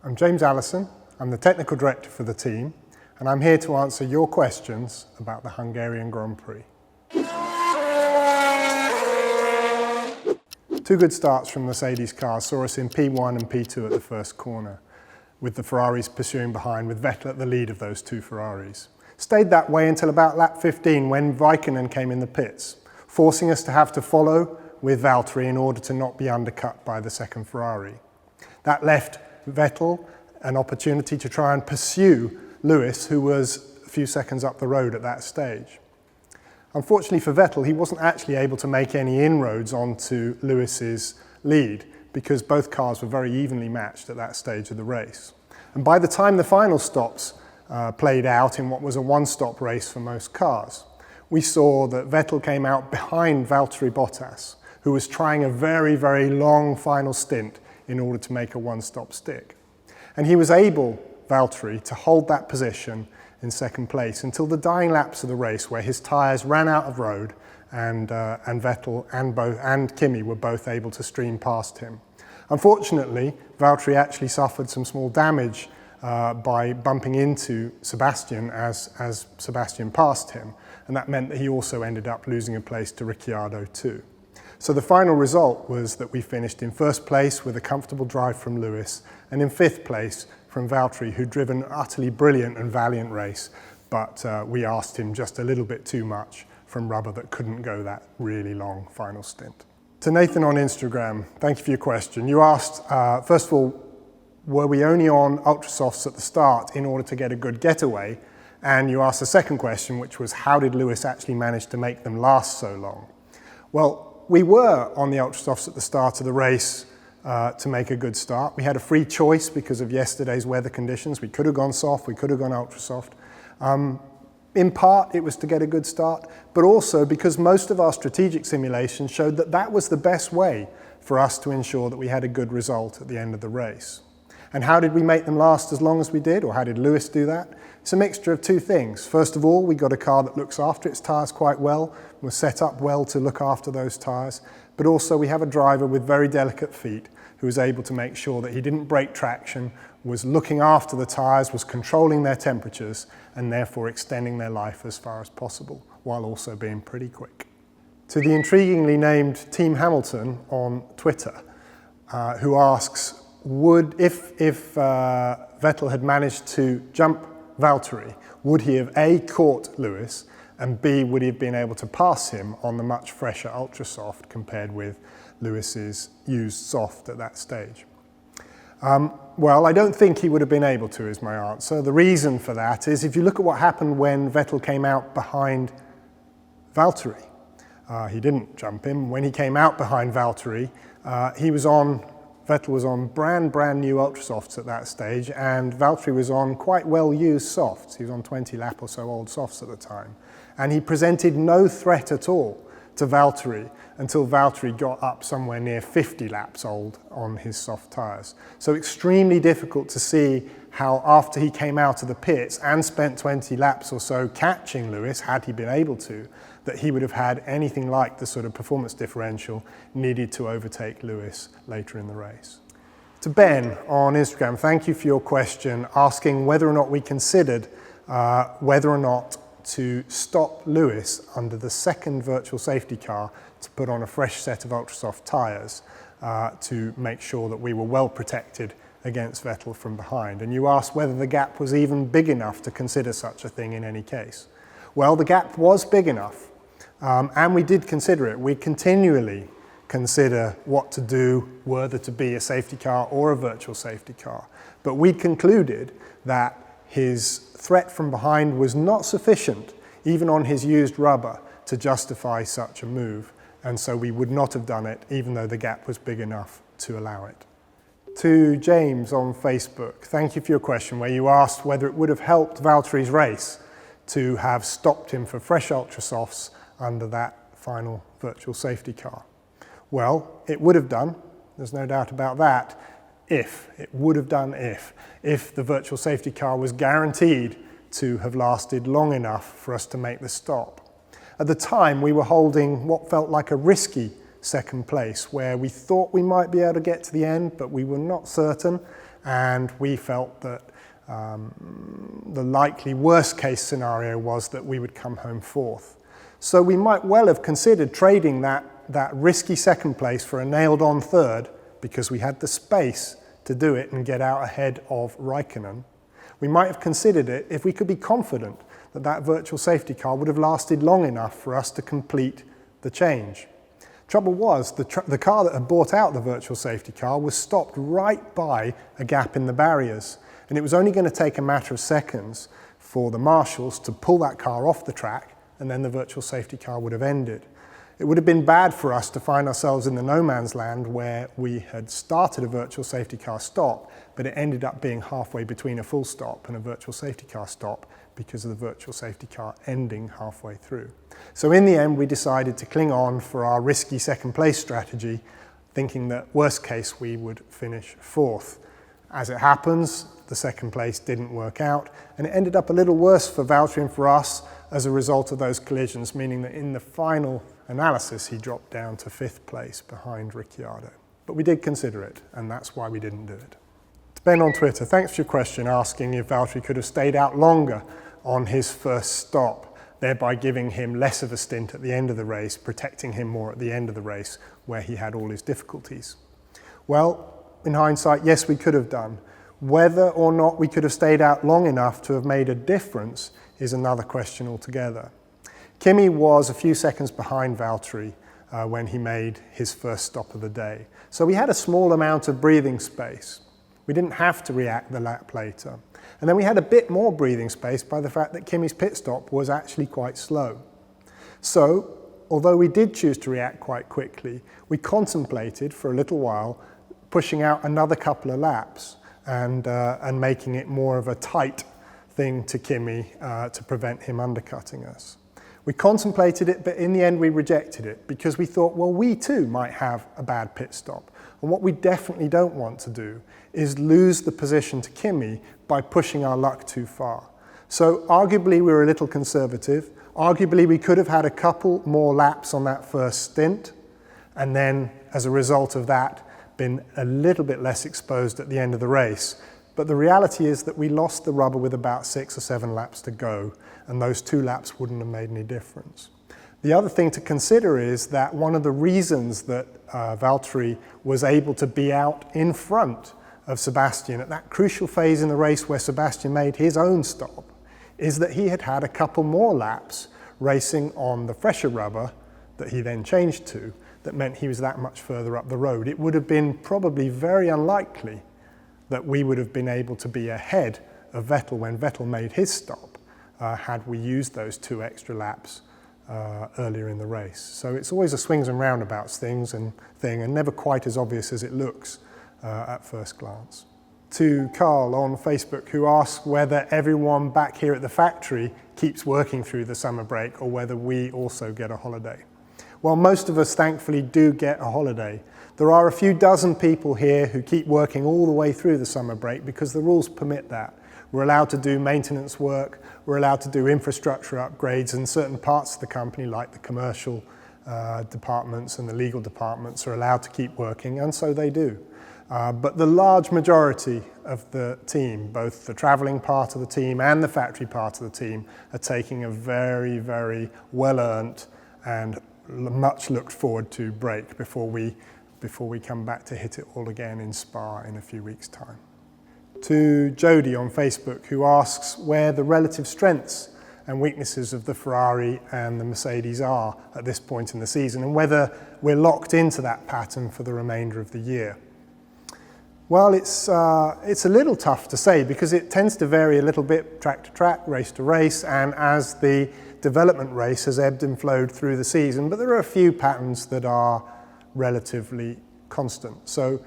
I'm James Allison, I'm the Technical Director for the team, and I'm here to answer your questions about the Hungarian Grand Prix. Two good starts from Mercedes cars saw us in P1 and P2 at the first corner, with the Ferraris pursuing behind, with Vettel at the lead of those two Ferraris. Stayed that way until about lap 15 when Raikkonen came in the pits, forcing us to have to follow with Valtteri in order to not be undercut by the second Ferrari. That left Vettel an opportunity to try and pursue Lewis, who was a few seconds up the road at that stage. Unfortunately for Vettel, he wasn't actually able to make any inroads onto Lewis's lead because both cars were very evenly matched at that stage of the race. And by the time the final stops played out in what was a one-stop race for most cars, we saw that Vettel came out behind Valtteri Bottas, who was trying a very, very long final stint in order to make a one-stop stick. And he was able, Valtteri, to hold that position in second place until the dying laps of the race, where his tyres ran out of road and Vettel and Kimi were both able to stream past him. Unfortunately, Valtteri actually suffered some small damage by bumping into Sebastian as Sebastian passed him, and that meant that he also ended up losing a place to Ricciardo too. So the final result was that we finished in first place with a comfortable drive from Lewis, and in fifth place from Valtteri, who'd driven an utterly brilliant and valiant race, but we asked him just a little bit too much from rubber that couldn't go that really long final stint. To Nathan on Instagram, thank you for your question. You asked, first of all, were we only on UltraSofts at the start in order to get a good getaway? And you asked the second question, which was, how did Lewis actually manage to make them last so long? Well, we were on the UltraSofts at the start of the race to make a good start. We had a free choice because of yesterday's weather conditions. We could have gone soft, we could have gone UltraSoft. In part, it was to get a good start, but also because most of our strategic simulations showed that that was the best way for us to ensure that we had a good result at the end of the race. And how did we make them last as long as we did, or how did Lewis do that? It's a mixture of two things. First of all, we got a car that looks after its tyres quite well, was set up well to look after those tyres, but also we have a driver with very delicate feet who was able to make sure that he didn't break traction, was looking after the tyres, was controlling their temperatures, and therefore extending their life as far as possible, while also being pretty quick. To the intriguingly named Team Hamilton on Twitter, who asks, if Vettel had managed to jump Valtteri, would he have A, caught Lewis, and B, would he have been able to pass him on the much fresher UltraSoft compared with Lewis's used soft at that stage? Well, I don't think he would have been able to, is my answer. The reason for that is if you look at what happened when Vettel came out behind Valtteri. He didn't jump him. When he came out behind Valtteri, Vettel was on brand new UltraSofts at that stage, and Valtteri was on quite well-used softs. He was on 20 lap or so old softs at the time. And he presented no threat at all to Valtteri until Valtteri got up somewhere near 50 laps old on his soft tyres. So extremely difficult to see how after he came out of the pits and spent 20 laps or so catching Lewis, had he been able to, that he would have had anything like the sort of performance differential needed to overtake Lewis later in the race. To Ben on Instagram, thank you for your question, asking whether or not we considered whether or not to stop Lewis under the second virtual safety car to put on a fresh set of UltraSoft tyres to make sure that we were well protected against Vettel from behind. And you asked whether the gap was even big enough to consider such a thing in any case. Well, the gap was big enough, and we did consider it. We continually consider what to do, whether to be a safety car or a virtual safety car. But we concluded that his threat from behind was not sufficient, even on his used rubber, to justify such a move. And so we would not have done it, even though the gap was big enough to allow it. To James on Facebook, thank you for your question, where you asked whether it would have helped Valtteri's race to have stopped him for fresh UltraSofts under that final virtual safety car. Well, it would have done, there's no doubt about that, it would have done if the virtual safety car was guaranteed to have lasted long enough for us to make the stop. At the time, we were holding what felt like a risky second place, where we thought we might be able to get to the end, but we were not certain, and we felt that the likely worst case scenario was that we would come home fourth. So we might well have considered trading that risky second place for a nailed-on third, because we had the space to do it and get out ahead of Raikkonen. We might have considered it if we could be confident that that virtual safety car would have lasted long enough for us to complete the change. Trouble was, the car that had brought out the virtual safety car was stopped right by a gap in the barriers, and it was only going to take a matter of seconds for the marshals to pull that car off the track, and then the virtual safety car would have ended. It would have been bad for us to find ourselves in the no man's land where we had started a virtual safety car stop, but it ended up being halfway between a full stop and a virtual safety car stop because of the virtual safety car ending halfway through. So in the end, we decided to cling on for our risky second place strategy, thinking that worst case we would finish fourth. As it happens, the second place didn't work out, and it ended up a little worse for Valtteri and for us as a result of those collisions, meaning that in the final analysis he dropped down to fifth place behind Ricciardo. But we did consider it, and that's why we didn't do it. To Ben on Twitter, thanks for your question, asking if Valtteri could have stayed out longer on his first stop, thereby giving him less of a stint at the end of the race, protecting him more at the end of the race where he had all his difficulties. Well, in hindsight, yes, we could have done. Whether or not we could have stayed out long enough to have made a difference is another question altogether. Kimi was a few seconds behind Valtteri when he made his first stop of the day. So we had a small amount of breathing space. We didn't have to react the lap later. And then we had a bit more breathing space by the fact that Kimi's pit stop was actually quite slow. So, although we did choose to react quite quickly, we contemplated for a little while pushing out another couple of laps and making it more of a tight thing to Kimi to prevent him undercutting us. We contemplated it, but in the end we rejected it because we thought, well, we too might have a bad pit stop. And what we definitely don't want to do is lose the position to Kimi by pushing our luck too far. So arguably we were a little conservative. Arguably we could have had a couple more laps on that first stint, and then as a result of that, been a little bit less exposed at the end of the race. But the reality is that we lost the rubber with about 6 or 7 laps to go, and those 2 laps wouldn't have made any difference. The other thing to consider is that one of the reasons that Valtteri was able to be out in front of Sebastian at that crucial phase in the race where Sebastian made his own stop is that he had had a couple more laps racing on the fresher rubber that he then changed to, that meant he was that much further up the road. It would have been probably very unlikely that we would have been able to be ahead of Vettel when Vettel made his stop had we used those 2 extra laps earlier in the race. So it's always a swings and roundabouts thing and never quite as obvious as it looks at first glance. To Carl on Facebook, who asks whether everyone back here at the factory keeps working through the summer break or whether we also get a holiday. Well, most of us thankfully do get a holiday. There are a few dozen people here who keep working all the way through the summer break because the rules permit that. We're allowed to do maintenance work, we're allowed to do infrastructure upgrades, and certain parts of the company, like the commercial departments and the legal departments, are allowed to keep working, and so they do. But the large majority of the team, both the travelling part of the team and the factory part of the team, are taking a very, very well-earned and much looked forward to break before we come back to hit it all again in Spa in a few weeks' time. To Jody on Facebook, who asks where the relative strengths and weaknesses of the Ferrari and the Mercedes are at this point in the season, and whether we're locked into that pattern for the remainder of the year. Well, it's a little tough to say because it tends to vary a little bit track to track, race to race, and as the development race has ebbed and flowed through the season, but there are a few patterns that are relatively constant. So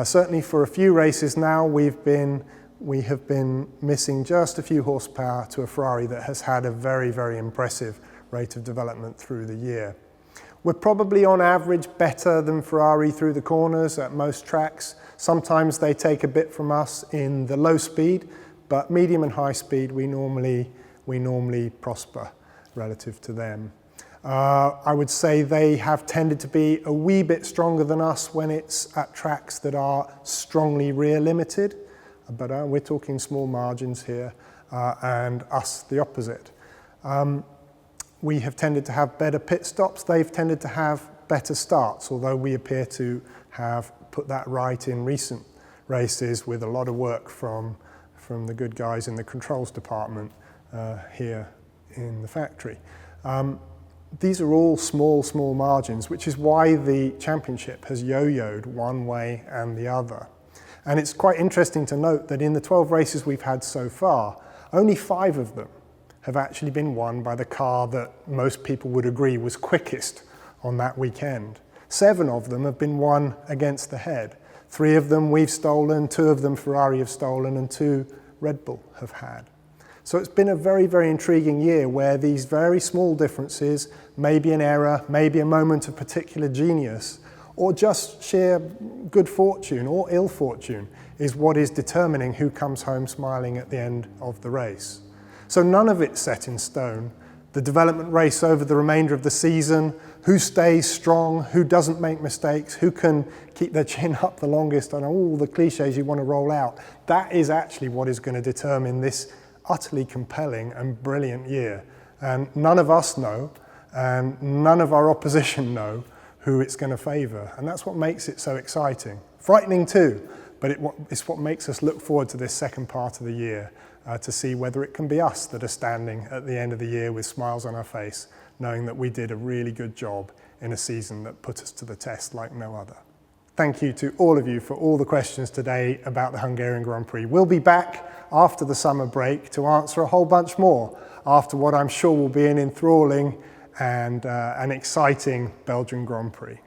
certainly for a few races now, we have been missing just a few horsepower to a Ferrari that has had a very, very impressive rate of development through the year. We're probably on average better than Ferrari through the corners at most tracks. Sometimes they take a bit from us in the low speed, but medium and high speed we normally prosper relative to them. I would say they have tended to be a wee bit stronger than us when it's at tracks that are strongly rear limited. but we're talking small margins here, and us the opposite. We have tended to have better pit stops. They've tended to have better starts, although we appear to have put that right in recent races with a lot of work from the good guys in the controls department here in the factory. These are all small margins, which is why the championship has yo-yoed one way and the other. And it's quite interesting to note that in the 12 races we've had so far, only 5 of them have actually been won by the car that most people would agree was quickest on that weekend. 7 of them have been won against the head. 3 of them we've stolen, 2 of them Ferrari have stolen, and 2 Red Bull have had. So it's been a very, very intriguing year where these very small differences, maybe an error, maybe a moment of particular genius, or just sheer good fortune or ill fortune, is what is determining who comes home smiling at the end of the race. So none of it's set in stone. The development race over the remainder of the season, who stays strong, who doesn't make mistakes, who can keep their chin up the longest, and all the cliches you want to roll out, that is actually what is going to determine this utterly compelling and brilliant year. And none of us know, and none of our opposition know, who it's going to favour. And that's what makes it so exciting. Frightening too, but it's what makes us look forward to this second part of the year, to see whether it can be us that are standing at the end of the year with smiles on our face, knowing that we did a really good job in a season that put us to the test like no other. Thank you to all of you for all the questions today about the Hungarian Grand Prix. We'll be back after the summer break to answer a whole bunch more after what I'm sure will be an enthralling and an exciting Belgian Grand Prix.